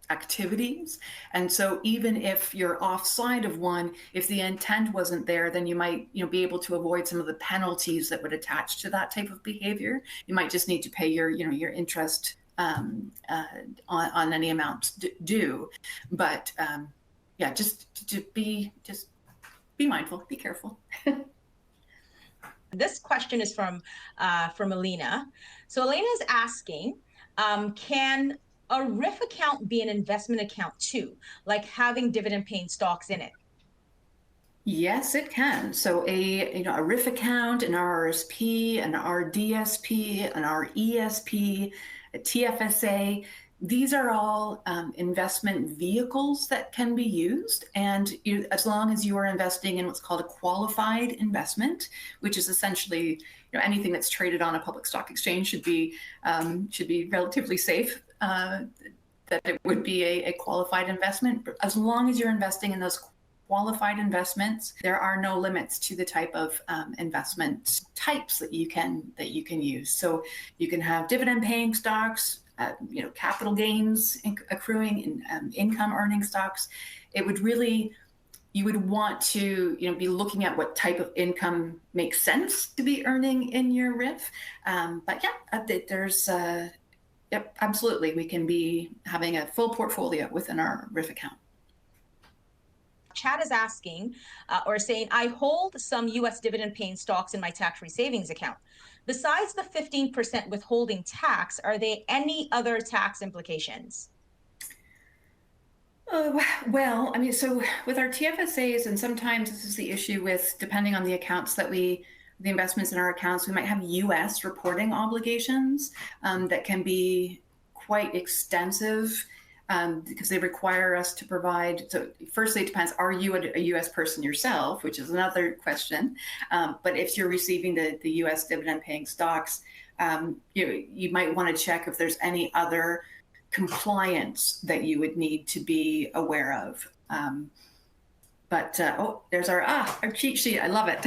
activities. And so even if you're offside of one, if the intent wasn't there, then you might be able to avoid some of the penalties that would attach to that type of behavior. You might just need to pay your interest on any amount due. But just be mindful, be careful. This question is from Alina. So Alina is asking, can a RRIF account be an investment account too, like having dividend paying stocks in it? Yes, it can. So a RRIF account, an RRSP, an RDSP, an RESP, a TFSA, these are all investment vehicles that can be used. And as long as you are investing in what's called a qualified investment, which is essentially anything that's traded on a public stock exchange should be relatively safe, that it would be a qualified investment. But as long as you're investing in those qualified investments, there are no limits to the type of investment types that you can use. So you can have dividend paying stocks, capital gains accruing, income earning stocks. You would want to be looking at what type of income makes sense to be earning in your RRIF. But there's absolutely, we can be having a full portfolio within our RRIF account. Chad is asking or saying, I hold some U.S. dividend paying stocks in my tax-free savings account. Besides the 15% withholding tax, are there any other tax implications? Well, so with our TFSAs, and sometimes this is the issue with, depending on the accounts the investments in our accounts, we might have U.S. reporting obligations that can be quite extensive. Because they require us to provide. So firstly, it depends, are you a U.S. person yourself, which is another question. But if you're receiving the U.S. dividend paying stocks, you might want to check if there's any other compliance that you would need to be aware of. There's our cheat sheet. I love it.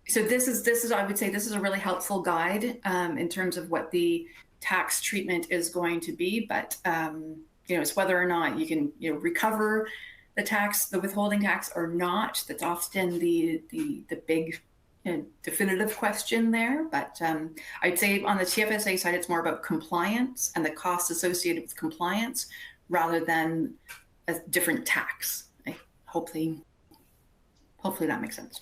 So this is I would say this is a really helpful guide in terms of what the tax treatment is going to be, but it's whether or not you can recover the withholding tax or not. That's often the big definitive question there. But I'd say on the TFSA side, it's more about compliance and the costs associated with compliance rather than a different tax. Hopefully that makes sense.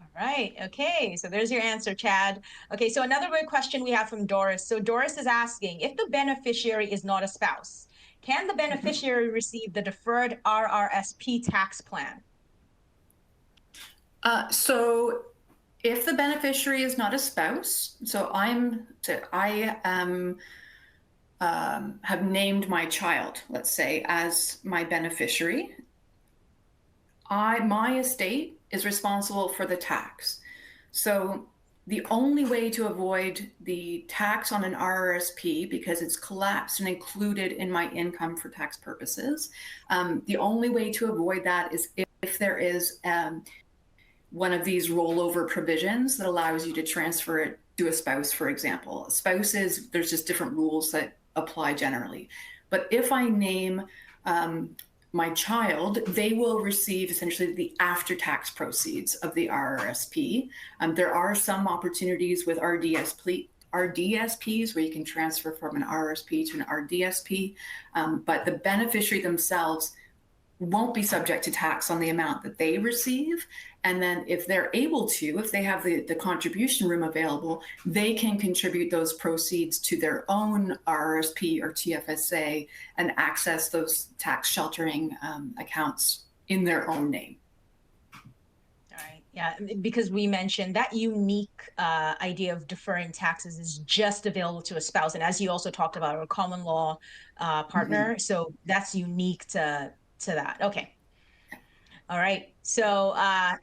All right. Okay. So there's your answer, Chad. Okay. So another good question we have from Doris. So Doris is asking, if the beneficiary is not a spouse, can the beneficiary receive the deferred RRSP tax plan? So if the beneficiary is not a spouse, I have named my child, let's say, as my beneficiary. My estate is responsible for the tax. So the only way to avoid the tax on an RRSP, because it's collapsed and included in my income for tax purposes, the only way to avoid that is if there is one of these rollover provisions that allows you to transfer it to a spouse, for example. Spouses, there's just different rules that apply generally. But if I name my child, they will receive essentially the after-tax proceeds of the RRSP. There are some opportunities with RDSPs where you can transfer from an RRSP to an RDSP, but the beneficiary themselves won't be subject to tax on the amount that they receive. And then if they're able to, if they have the contribution room available, they can contribute those proceeds to their own RRSP or TFSA and access those tax sheltering accounts in their own name. All right. Yeah, because we mentioned that unique idea of deferring taxes is just available to a spouse. And as you also talked about, a common law partner. So that's unique to that. Okay. All right. So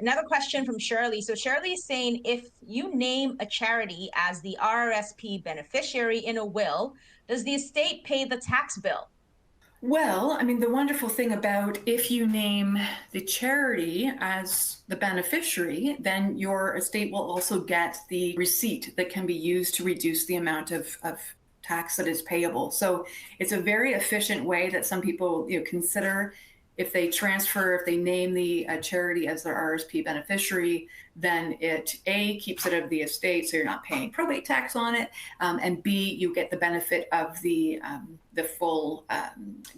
another question from Shirley. So Shirley is saying, if you name a charity as the RRSP beneficiary in a will, does the estate pay the tax bill? Well, I mean, the wonderful thing about if you name the charity as the beneficiary, then your estate will also get the receipt that can be used to reduce the amount of tax that is payable. So it's a very efficient way that some people consider. If they name the charity as their RRSP beneficiary, then it A, keeps it of the estate, so you're not paying probate tax on it, and B, you get the benefit of the full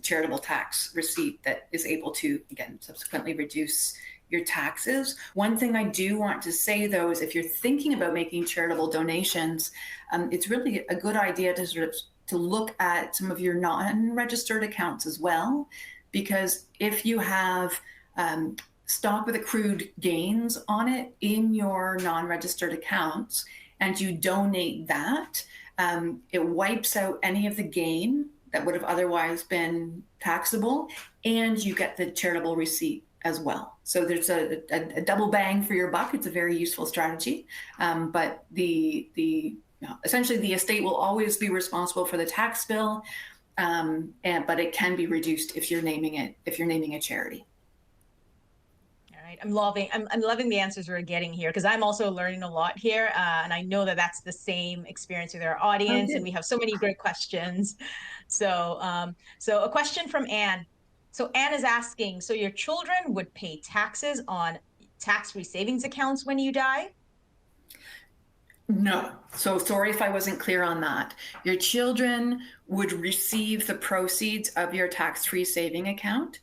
charitable tax receipt that is able to, again, subsequently reduce your taxes. One thing I do want to say, though, is if you're thinking about making charitable donations, it's really a good idea to look at some of your non-registered accounts as well. Because if you have stock with accrued gains on it in your non-registered accounts and you donate that, it wipes out any of the gain that would have otherwise been taxable, and you get the charitable receipt as well. So there's a double bang for your buck. It's a very useful strategy, but essentially the estate will always be responsible for the tax bill. But it can be reduced if you're naming a charity. All right, I'm loving the answers we're getting here, because I'm also learning a lot here, and I know that that's the same experience with our audience, and we have so many great questions. So a question from Anne. So Anne is asking, so your children would pay taxes on tax-free savings accounts when you die? No. So sorry if I wasn't clear on that. Your children would receive the proceeds of your tax-free saving account.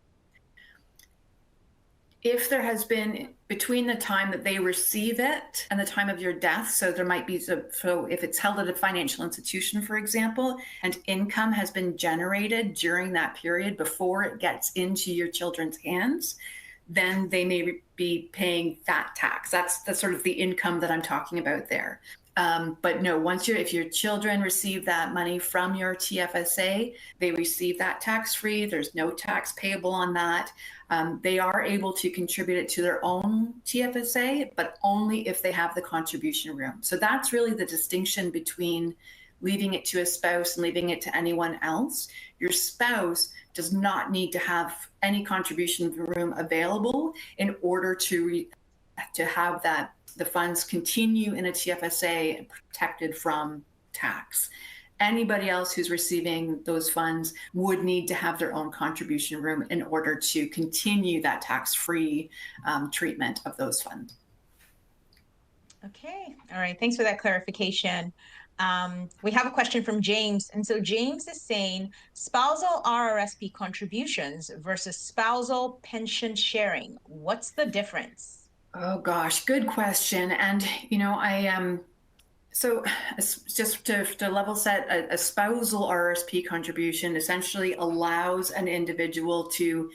If there has been between the time that they receive it and the time of your death, so there might be, so if it's held at a financial institution, for example, and income has been generated during that period before it gets into your children's hands, then they may be paying that tax. That's sort of the income that I'm talking about there. But no, if your children receive that money from your TFSA, they receive that tax-free. There's no tax payable on that. They are able to contribute it to their own TFSA, but only if they have the contribution room. So that's really the distinction between leaving it to a spouse and leaving it to anyone else. Your spouse does not need to have any contribution room available in order to have that the funds continue in a TFSA and protected from tax. Anybody else who's receiving those funds would need to have their own contribution room in order to continue that tax-free treatment of those funds. Okay. All right. Thanks for that clarification. We have a question from James. And so James is saying spousal RRSP contributions versus spousal pension sharing. What's the difference? Oh gosh, good question. And so just to level set, a spousal RRSP contribution essentially allows an individual to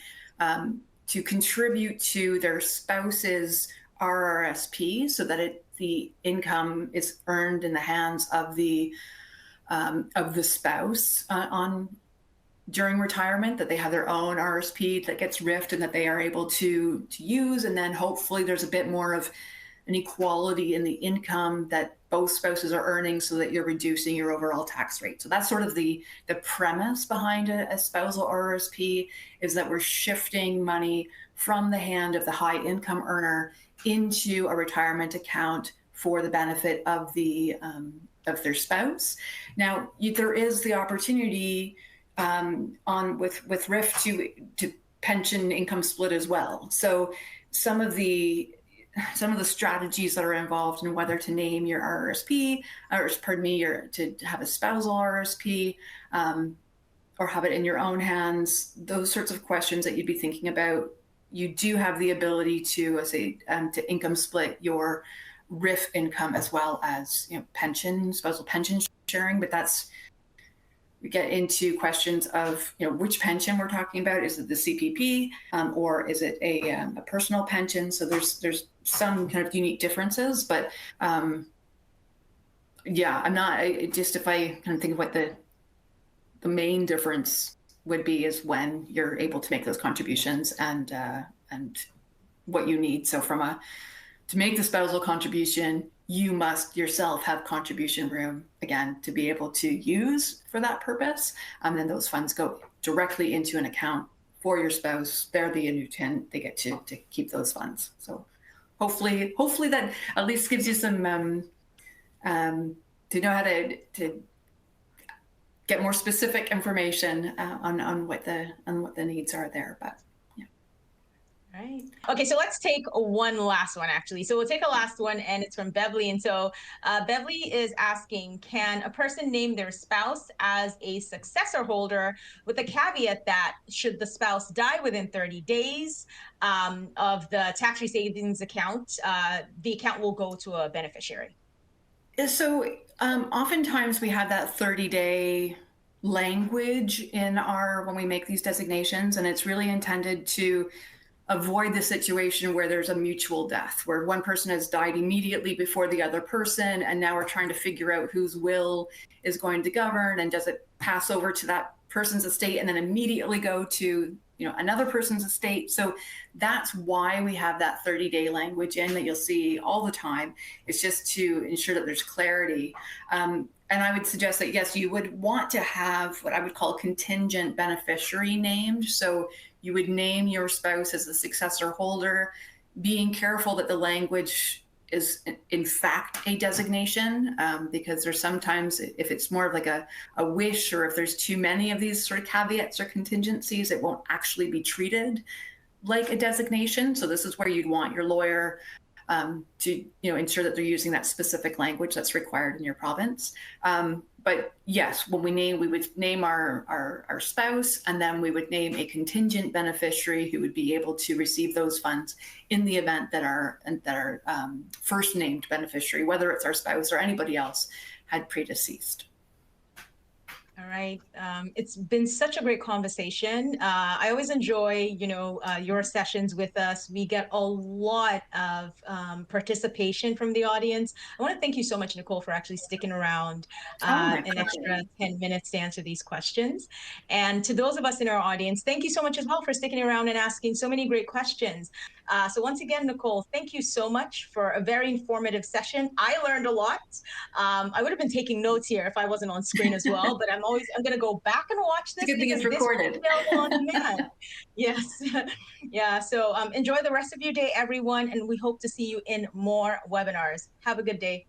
contribute to their spouse's RRSP so that the income is earned in the hands of the spouse during retirement, that they have their own RRSP that gets RIFed and that they are able to use. And then hopefully there's a bit more of an equality in the income that both spouses are earning so that you're reducing your overall tax rate. So that's sort of the premise behind a spousal RRSP, is that we're shifting money from the hand of the high income earner into a retirement account for the benefit of of their spouse. Now, there is the opportunity with RIF to pension income split as well. So some of the strategies that are involved in whether to name your RRSP, or pardon me, to have a spousal RRSP, or have it in your own hands, those sorts of questions that you'd be thinking about, you do have the ability to income split your RIF income as well as spousal pension sharing. But we get into questions of which pension we're talking about. Is it the CPP or is it a personal pension? So there's some kind of unique differences, but yeah, I'm not just, if I kind of think of what the main difference would be, is when you're able to make those contributions and what you need. So to make the spousal contribution, you must yourself have contribution room, again, to be able to use for that purpose. And then those funds go directly into an account for your spouse. They're the annuitant. They get to keep those funds. So hopefully that at least gives you some to know how to get more specific information on what the needs are there. But right. Okay, so let's take one last one, actually. So we'll take a last one, and it's from Beverly. And so Beverly is asking, can a person name their spouse as a successor holder, with the caveat that should the spouse die within 30 days of the tax-free savings account, the account will go to a beneficiary? So oftentimes we have that 30-day language when we make these designations, and it's really intended to avoid the situation where there's a mutual death, where one person has died immediately before the other person, and now we're trying to figure out whose will is going to govern, and does it pass over to that person's estate and then immediately go to another person's estate. So that's why we have that 30-day language in that you'll see all the time. It's just to ensure that there's clarity. And I would suggest that, yes, you would want to have what I would call contingent beneficiary named. So you would name your spouse as the successor holder, being careful that the language is in fact a designation, because there's sometimes, if it's more of like a wish, or if there's too many of these sort of caveats or contingencies, it won't actually be treated like a designation. So this is where you'd want your lawyer to ensure that they're using that specific language that's required in your province. But yes, when we would name our spouse, and then we would name a contingent beneficiary who would be able to receive those funds in the event that our first named beneficiary, whether it's our spouse or anybody else, had predeceased. All right. It's been such a great conversation. I always enjoy, your sessions with us. We get a lot of participation from the audience. I want to thank you so much, Nicole, for actually sticking around an extra 10 minutes to answer these questions. And to those of us in our audience, thank you so much as well for sticking around and asking so many great questions. So once again, Nicole, thank you so much for a very informative session. I learned a lot. I would have been taking notes here if I wasn't on screen as well, but I'm going to go back and watch this because this will be available on demand. Yes. Yeah. So enjoy the rest of your day, everyone, and we hope to see you in more webinars. Have a good day.